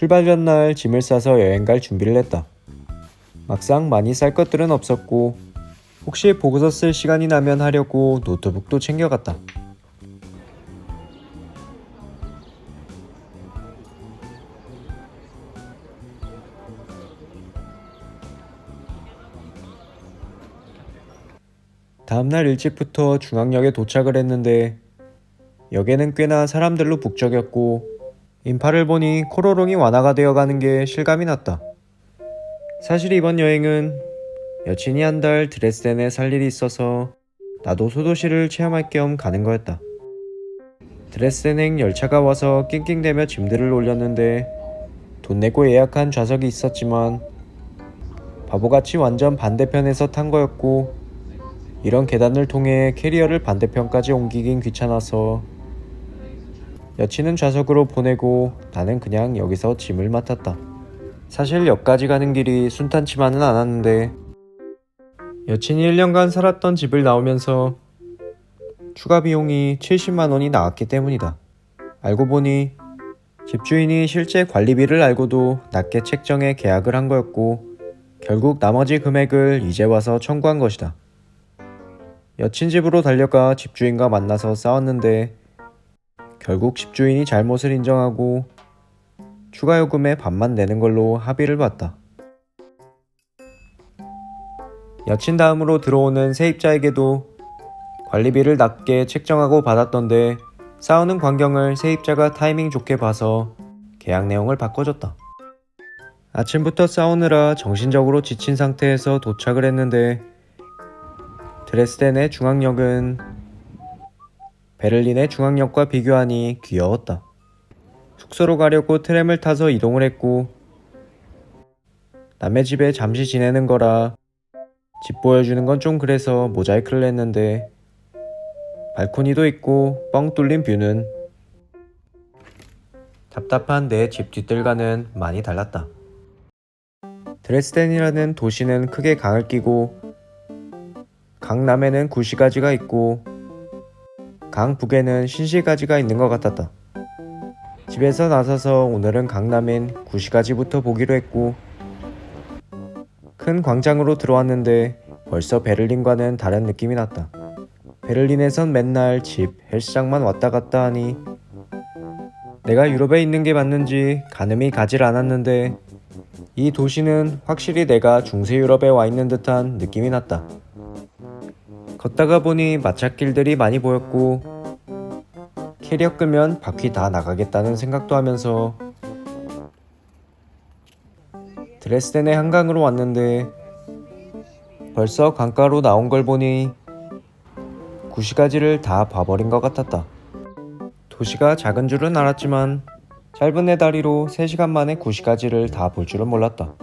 출발 전날 짐을 싸서 여행 갈 준비를 했다. 막상 많이 쌀 것들은 없었고 혹시 보고서 쓸 시간이 나면 하려고 노트북도 챙겨갔다. 다음날 일찍부터 중앙역에 도착을 했는데 역에는 꽤나 사람들로 북적였고 인파를 보니 코로롱이 완화가 되어가는 게 실감이 났다. 사실 이번 여행은 여친이 한 달 드레스덴에 살 일이 있어서 나도 소도시를 체험할 겸 가는 거였다. 드레스덴행 열차가 와서 낑낑대며 짐들을 올렸는데 돈 내고 예약한 좌석이 있었지만 바보같이 완전 반대편에서 탄 거였고 이런 계단을 통해 캐리어를 반대편까지 옮기긴 귀찮아서 여친은 좌석으로 보내고 나는 그냥 여기서 짐을 맡았다. 사실 역까지 가는 길이 순탄치만은 않았는데 여친이 1년간 살았던 집을 나오면서 추가 비용이 70만 원이 나왔기 때문이다. 알고 보니 집주인이 실제 관리비를 알고도 낮게 책정해 계약을 한 거였고 결국 나머지 금액을 이제 와서 청구한 것이다. 여친 집으로 달려가 집주인과 만나서 싸웠는데 결국 집주인이 잘못을 인정하고 추가 요금의 반만 내는 걸로 합의를 봤다. 여친 다음으로 들어오는 세입자에게도 관리비를 낮게 책정하고 받았던데 싸우는 광경을 세입자가 타이밍 좋게 봐서 계약 내용을 바꿔줬다. 아침부터 싸우느라 정신적으로 지친 상태에서 도착을 했는데 드레스덴의 중앙역은 베를린의 중앙역과 비교하니 귀여웠다. 숙소로 가려고 트램을 타서 이동을 했고 남의 집에 잠시 지내는 거라 집 보여주는 건 좀 그래서 모자이크를 했는데 발코니도 있고 뻥 뚫린 뷰는 답답한 내 집 뒷뜰과는 많이 달랐다. 드레스덴이라는 도시는 크게 강을 끼고 강 남에는 구시가지가 있고 강 북에는 신시가지가 있는 것 같았다. 집에서 나서서 오늘은 강남인 구시가지부터 보기로 했고 큰 광장으로 들어왔는데 벌써 베를린과는 다른 느낌이 났다. 베를린에선 맨날 집, 헬스장만 왔다 갔다 하니 내가 유럽에 있는 게 맞는지 가늠이 가질 않았는데 이 도시는 확실히 내가 중세 유럽에 와 있는 듯한 느낌이 났다. 걷다가 보니 마찰길들이 많이 보였고 캐리어 끄면 바퀴 다 나가겠다는 생각도 하면서 드레스덴의 한강으로 왔는데 벌써 강가로 나온 걸 보니 구시가지를 다 봐버린 것 같았다. 도시가 작은 줄은 알았지만 짧은 내 다리로 3시간 만에 구시가지를 다 볼 줄은 몰랐다.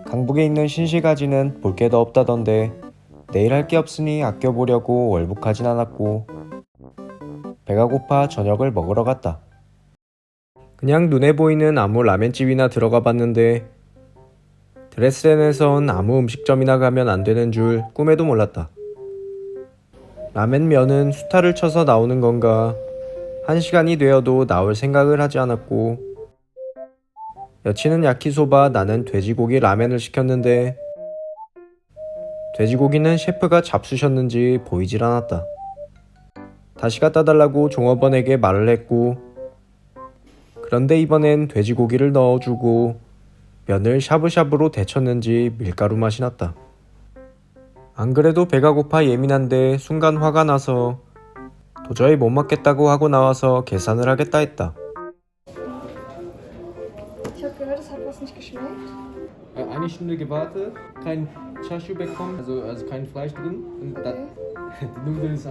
강북에 있는 신시가지는 볼 게 더 없다던데 내일 할 게 없으니 아껴보려고 월북하진 않았고 배가 고파 저녁을 먹으러 갔다. 그냥 눈에 보이는 아무 라멘집이나 들어가 봤는데 드레스덴에선 아무 음식점이나 가면 안 되는 줄 꿈에도 몰랐다. 라멘면은 수타를 쳐서 나오는 건가 1시간이 되어도 나올 생각을 하지 않았고 여친은 야키소바 나는 돼지고기 라멘을 시켰는데 돼지고기는 셰프가 잡수셨는지 보이질 않았다. 다시 갖다 달라고 종업원에게 말을 했고 그런데 이번엔 돼지고기를 넣어주고 면을 샤브샤브로 데쳤는지 밀가루 맛이 났다. 안 그래도 배가 고파 예민한데 순간 화가 나서 도저히 못 먹겠다고 하고 나와서 계산을 하겠다 했다. Ich habe gehört, es hat was nicht geschmeckt. Eine Stunde gewartet, kein Chashu bekommen, also kein Fleisch drin. Und dann, die Nudeln ist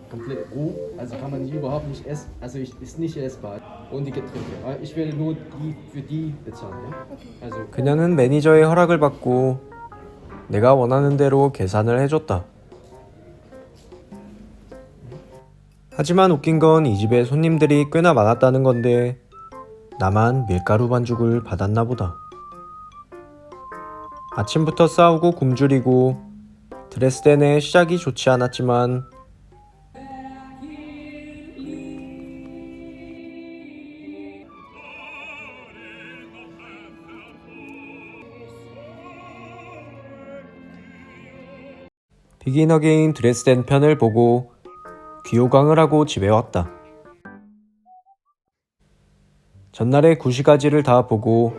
komplett roh, also kann man die überhaupt nicht essen. Also ist nicht essbar. Und die Getränke. Ich werde nur die für die bezahlen, ja? Also 그녀는 매니저의 허락을 받고 내가 원하는 대로 계산을 해줬다. 하지만 웃긴 건 이 집에 손님들이 꽤나 많았다는 건데 나만 밀가루 반죽을 받았나 보다. 아침부터 싸우고 굶주리고 드레스덴의 시작이 좋지 않았지만 비긴 어게인 드레스덴 편을 보고 귀호강을 하고 집에 왔다. 전날의 구시가지를 다 보고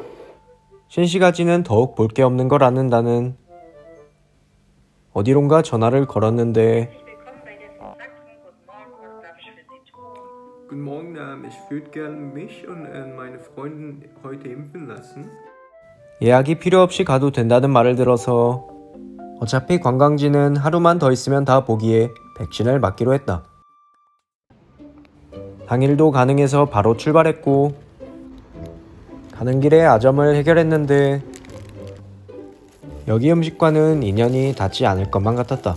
신시가지는 더욱 볼 게 없는 걸 아는다는 어디론가 전화를 걸었는데 Guten Morgen, ich würde gern mich und meine Freundin heute impfen lassen. 예약이 필요 없이 가도 된다는 말을 들어서 어차피 관광지는 하루만 더 있으면 다 보기에 백신을 맞기로 했다. 당일도 가능해서 바로 출발했고 가는 길에 아점을 해결했는데 여기 음식과는 인연이 닿지 않을 것만 같았다.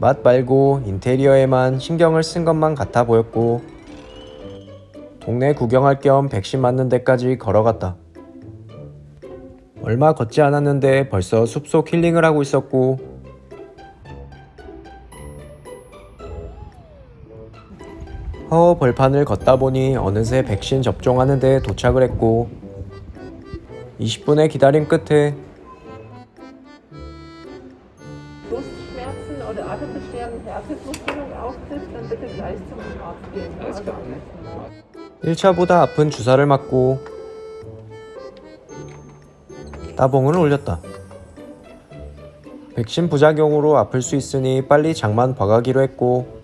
맛 말고 인테리어에만 신경을 쓴 것만 같아 보였고 동네 구경할 겸 백신 맞는 데까지 걸어갔다. 얼마 걷지 않았는데 벌써 숲속 힐링을 하고 있었고 허허 벌판을 걷다 보니 어느새 백신 접종하는 데 도착을 했고 20분의 기다림 끝에 Brustschmerzen oder Atembeschwerden, Herzrhythmusstörung auftritt, dann bitte gleich zum Arzt gehen. Alles klar. 1차보다 아픈 주사를 맞고 따봉을 올렸다. 백신 부작용으로 아플 수 있으니 빨리 장만 봐가기로 했고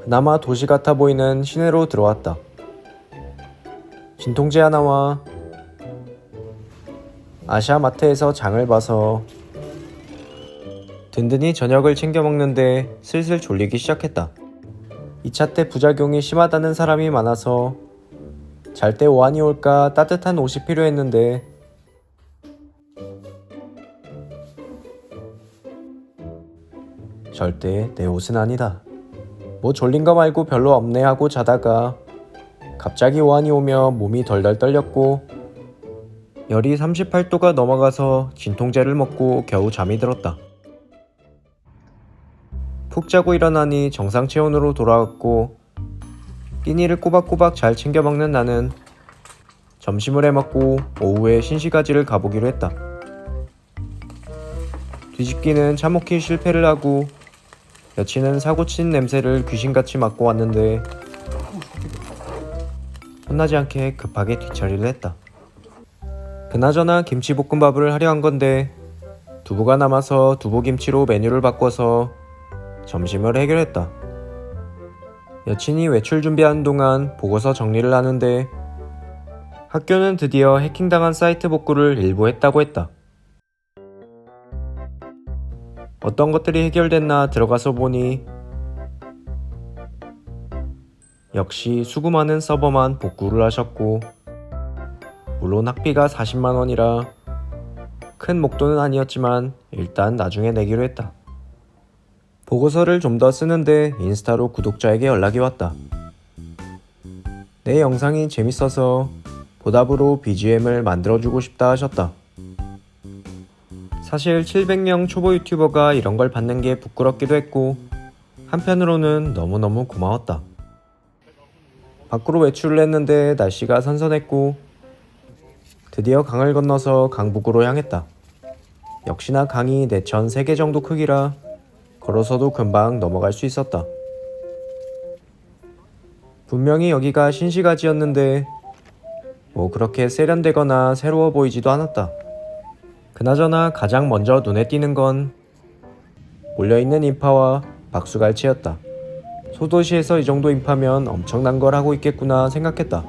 그나마 도시 같아 보이는 시내로 들어왔다. 진통제 하나와 아시아마트에서 장을 봐서 든든히 저녁을 챙겨 먹는데 슬슬 졸리기 시작했다. 2차 때 부작용이 심하다는 사람이 많아서 잘 때 오한이 올까 따뜻한 옷이 필요했는데 절대 내 옷은 아니다. 뭐 졸린 거 말고 별로 없네 하고 자다가 갑자기 오한이 오며 몸이 덜덜 떨렸고 열이 38도가 넘어가서 진통제를 먹고 겨우 잠이 들었다. 푹 자고 일어나니 정상 체온으로 돌아왔고 끼니를 꼬박꼬박 잘 챙겨 먹는 나는 점심을 해먹고 오후에 신시가지를 가보기로 했다. 뒤집기는 차먹기 실패를 하고 여친은 사고친 냄새를 귀신같이 맡고 왔는데 혼나지 않게 급하게 뒤처리를 했다. 그나저나 김치볶음밥을 하려 한 건데 두부가 남아서 두부김치로 메뉴를 바꿔서 점심을 해결했다. 여친이 외출 준비하는 동안 보고서 정리를 하는데 학교는 드디어 해킹당한 사이트 복구를 일부 했다고 했다. 어떤 것들이 해결됐나 들어가서 보니 역시 수고 많은 서버만 복구를 하셨고 물론 학비가 40만 원이라 큰 목돈은 아니었지만 일단 나중에 내기로 했다. 보고서를 좀 더 쓰는데 인스타로 구독자에게 연락이 왔다. 내 영상이 재밌어서 보답으로 BGM을 만들어주고 싶다 하셨다. 사실 700명 초보 유튜버가 이런 걸 받는 게 부끄럽기도 했고 한편으로는 너무너무 고마웠다. 밖으로 외출을 했는데 날씨가 선선했고 드디어 강을 건너서 강북으로 향했다. 역시나 강이 내천 3개 정도 크기라 걸어서도 금방 넘어갈 수 있었다. 분명히 여기가 신시가지였는데 뭐 그렇게 세련되거나 새로워 보이지도 않았다. 그나저나 가장 먼저 눈에 띄는 건 몰려있는 인파와 박수갈채였다. 소도시에서 이 정도 인파면 엄청난 걸 하고 있겠구나 생각했다.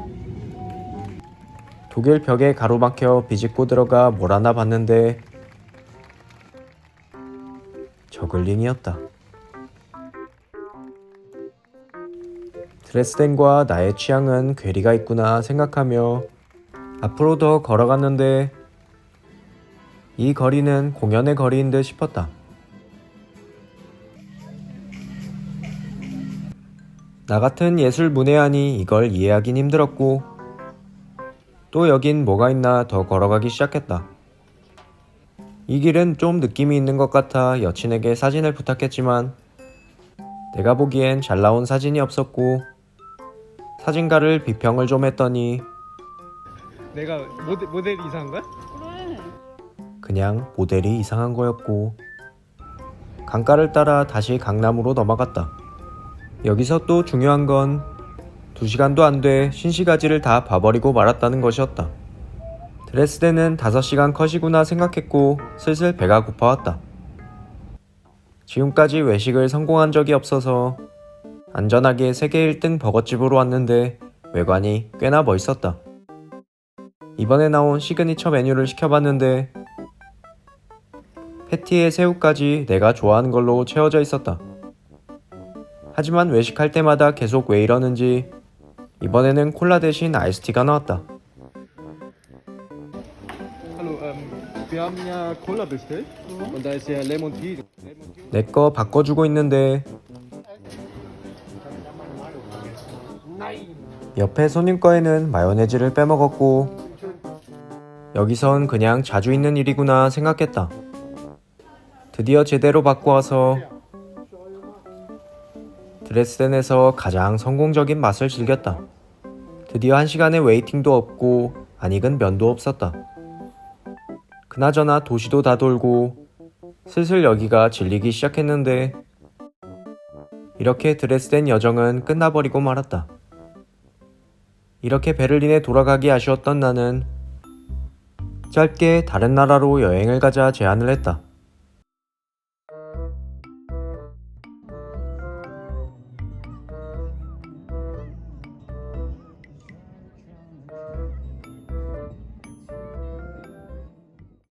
독일 벽에 가로막혀 비집고 들어가 뭘 하나 봤는데 저글링이었다. 드레스덴과 나의 취향은 괴리가 있구나 생각하며 앞으로 더 걸어갔는데 이 거리는 공연의 거리인 듯 싶었다. 나 같은 예술 문외한이 이걸 이해하긴 힘들었고 또 여긴 뭐가 있나 더 걸어가기 시작했다. 이 길은 좀 느낌이 있는 것 같아 여친에게 사진을 부탁했지만 내가 보기엔 잘 나온 사진이 없었고 사진가를 비평을 좀 했더니 내가 모델이 이상한 거야? 그래. 그냥 모델이 이상한 거였고 강가를 따라 다시 강남으로 넘어갔다. 여기서 또 중요한 건 2시간도 안 돼 신시가지를 다 봐버리고 말았다는 것이었다. 드레스덴은 5시간 컷이구나 생각했고 슬슬 배가 고파왔다. 지금까지 외식을 성공한 적이 없어서 안전하게 세계 1등 버거집으로 왔는데 외관이 꽤나 멋있었다. 이번에 나온 시그니처 메뉴를 시켜봤는데 패티에 새우까지 내가 좋아하는 걸로 채워져 있었다. 하지만 외식할 때마다 계속 왜 이러는지 이번에는 콜라 대신 아이스티가 나왔다. Hallo, wir haben ja Cola bestellt und da ist ja Lemon Tea. 내 거 바꿔주고 있는데 옆에 손님 거에는 마요네즈를 빼먹었고 여기선 그냥 자주 있는 일이구나 생각했다. 드디어 제대로 바꿔와서 드레스덴에서 가장 성공적인 맛을 즐겼다. 드디어 1시간의 웨이팅도 없고 안 익은 면도 없었다. 그나저나 도시도 다 돌고 슬슬 여기가 질리기 시작했는데 이렇게 드레스덴 여정은 끝나버리고 말았다. 이렇게 베를린에 돌아가기 아쉬웠던 나는 짧게 다른 나라로 여행을 가자 제안을 했다.